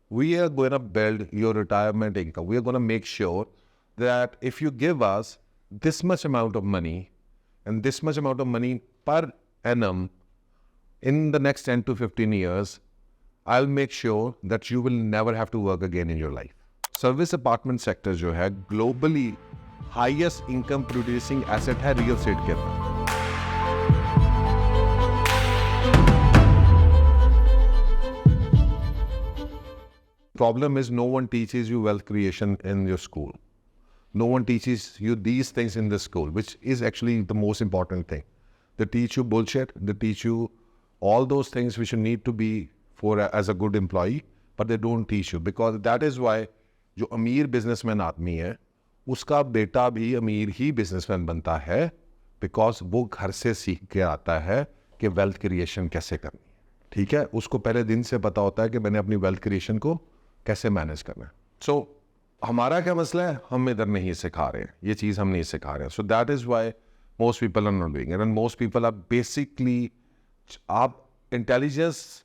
we are going to build your retirement income. We are going to make sure that if you give us this much amount of money and this much amount of money per annum in the next 10 to 15 years, I'll make sure that you will never have to work again in your life. Service apartment sector जो है globally highest income producing asset है real estate के अंदर. Problem is no one teaches you wealth creation in your school. No one teaches you these things in the school, which is actually the most important thing. They teach you bullshit. They teach you all those things which you need to be for as a good employee, but they don't teach you, because that is why जो अमीर businessman आदमी है उसका बेटा भी अमीर ही businessman बनता है, बिकॉज वो घर से सीख के आता है कि वेल्थ क्रिएशन कैसे करनी है. ठीक है, उसको पहले दिन से पता होता है कि मैंने अपनी वेल्थ क्रिएशन को कैसे मैनेज करना है. सो हमारा क्या मसला है, हम इधर नहीं सिखा रहे हैं, ये चीज़ हम नहीं सिखा रहे हैं. So that is why most people are not doing it, and most people are basically, आप इंटेलिजेंस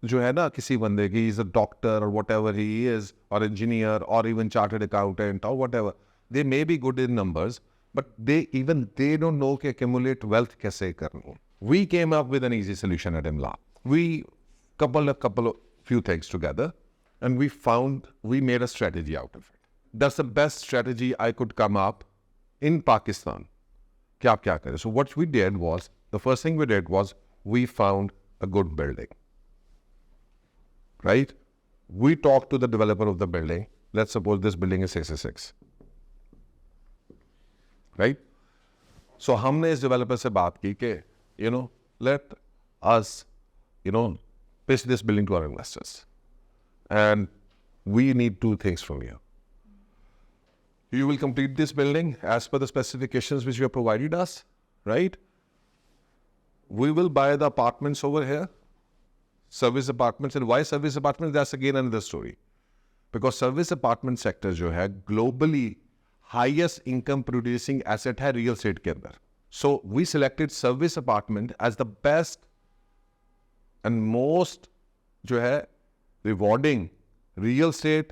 जो है ना किसी बंदे की, इज अ डॉक्टर और वट एवर ही इज, और इंजीनियर और इवन चार्टर्ड अकाउंटेंट और whatever, they may be good in numbers, but they don't know कि accumulate wealth कैसे करनी है. We came up with an easy solution at Imlaak. We couple of few things together, and we made a strategy out of it. That's the best strategy I could come up in Pakistan. कि आप क्या करें. So what we did was, the first thing we did was, we found a good building. Right? We talked to the developer of the building. Let's suppose this building is 66. Right? So हमने इस developer से बात की कि, let us, pitch this building to our investors. And we need two things from you. You will complete this building as per the specifications which you have provided us, right? We will buy the apartments over here, service apartments. And why service apartments? That's again another story. Because service apartment sector जो है globally highest income producing asset है real estate के अंदर. So we selected service apartment as the best and most जो है rewarding real estate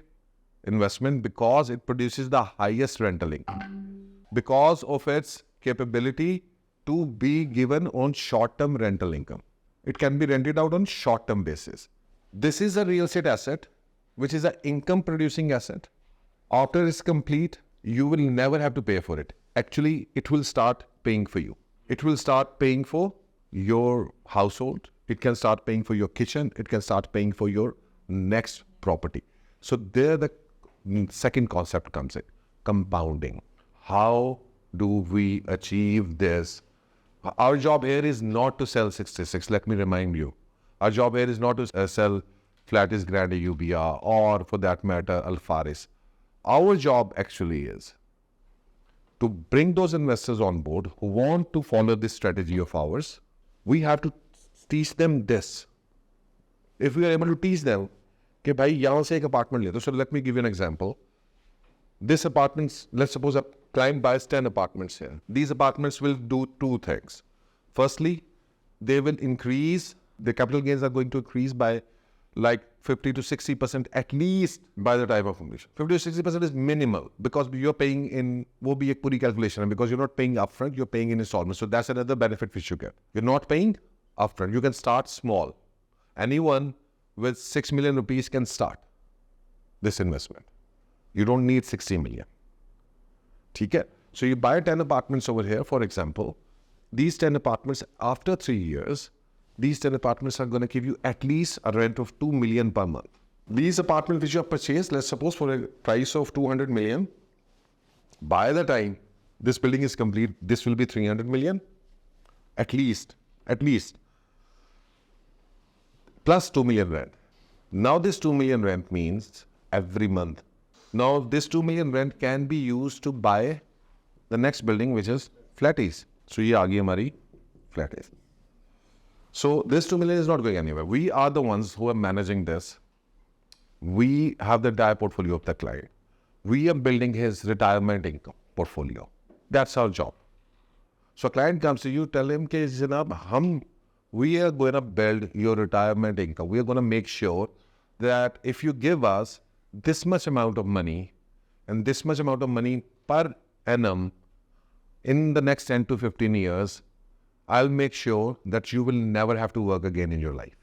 investment, because it produces the highest rental income, because of its capability to be given on short-term rental income. It can be rented out on short-term basis. This is a real estate asset, which is an income-producing asset. After it's complete, you will never have to pay for it. Actually, it will start paying for you. It will start paying for your household. It can start paying for your kitchen. It can start paying for your next property. So there the second concept comes in, compounding. How do we achieve this? Our job here is not to sell 66. Let me remind you. Our job here is not to sell Flatis Grande UBR or, for that matter, Alfaris. Our job actually is to bring those investors on board who want to follow this strategy of ours. We have to teach them this. If we are able to teach them, कि भाई यहाँ से एक apartment ले दो. So let me give you an example. This apartments, let's suppose a client buys 10 apartments here. These apartments will do two things. Firstly, they will increase, the capital gains are going to increase by like 50 to 60% at least by the time of completion. 50 to 60% is minimal, because you're paying in, वो भी एक पूरी calculation है, because you're not paying upfront, you're paying in installments. So that's another benefit which you get. You're not paying upfront. You can start small. Anyone with 6 million rupees can start this investment. You don't need 60 million. ठीक है? So you buy 10 apartments over here, for example. These 10 apartments, after 3 years, these 10 apartments are going to give you at least a rent of 2 million per month. These apartments which you have purchased, let's suppose for a price of 200 million, by the time this building is complete, this will be 300 million, at least, plus 2 million rent. Now this 2 million rent means every month. Now this 2 million rent can be used to buy the next building, which is Flaties. So ये आ गई हमारी Flaties. So this 2 million is not going anywhere. We are the ones who are managing this. We have the entire portfolio of the client. We are building his retirement income portfolio. That's our job. So a client comes to you, tell him कि जनाब we are going to build your retirement income. We are going to make sure that if you give us this much amount of money and this much amount of money per annum in the next 10 to 15 years, I'll make sure that you will never have to work again in your life.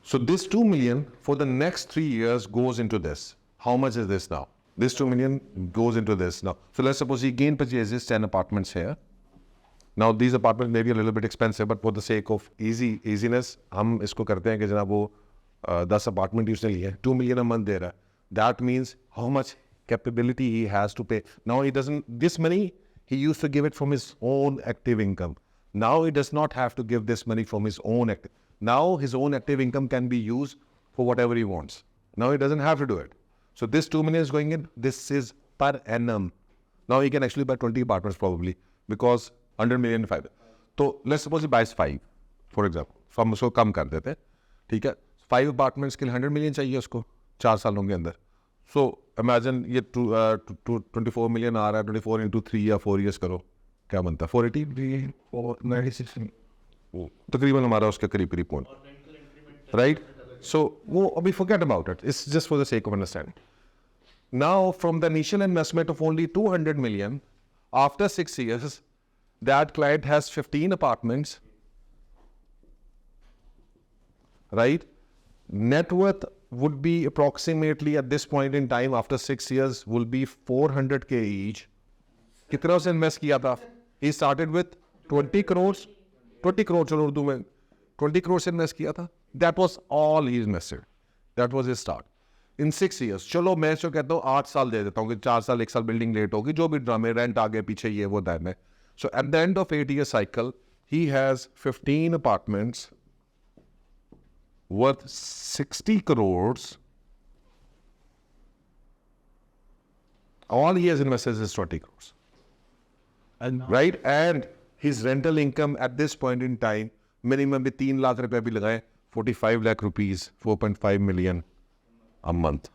So this 2 million for the next 3 years goes into this. How much is this now? This 2 million goes into this now. So let's suppose he again purchases 10 apartments here. Now these apartments may be a little bit expensive, but for the sake of easiness, हम इसको करते हैं कि जनाब वो 10 apartment उसने लिए 2 million a month दे रहा है. That means how much capability he has to pay. Now he doesn't, this money, he used to give it from his own active income. Now he does not have to give this money from his own active. Now his own active income can be used for whatever he wants. Now he doesn't have to do it. So this 2 million is going in, this is per annum. Now he can actually buy 20 apartments probably because 100 million 5. So let's suppose he buys 5, for example. So हम उसको कम कर देते हैं, ठीक है? 5 apartments के लिए 100 million चाहिए उसको 4 सालों के अंदर. So imagine ये 24 million आ रहा है, 24 into 3 या 4 years करो, क्या बनता है? 480, 496. तकरीबन हमारा उसके करीब पहुंच, right? So we forget about it. It's just for the sake of understanding. Now from the initial investment of only 200 million, after 6 years, that client has 15 apartments, right? Net worth would be approximately at this point in time after 6 years will be 400k each. कितना उसने invest किया था? He started with 20 crores. 20 crores चलो उर्दू में 20 crores invest किया था. That was all he invested. That was his start. In 6 years, चलो मैं जो कहता हूँ 8 साल दे देता हूँ कि 4 साल 1 साल बिल्डिंग लेट होगी, जो भी ड्रामे रेंट आगे पीछे ये वो दैट में. So at the end of 8-year cycle, he has 15 apartments worth 60 crores. All he has invested is 20 crores. Right? And his rental income at this point in time, minimum भी 3 लाख रुपए भी लगाए, 45 lakh rupees, 4.5 million a month.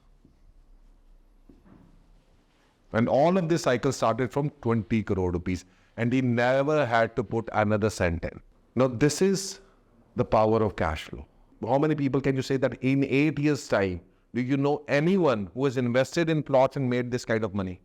And all of this cycle started from 20 crore rupees. And he never had to put another cent in. Now, this is the power of cash flow. How many people can you say that in 8 years' time, do you know anyone who has invested in plots and made this kind of money?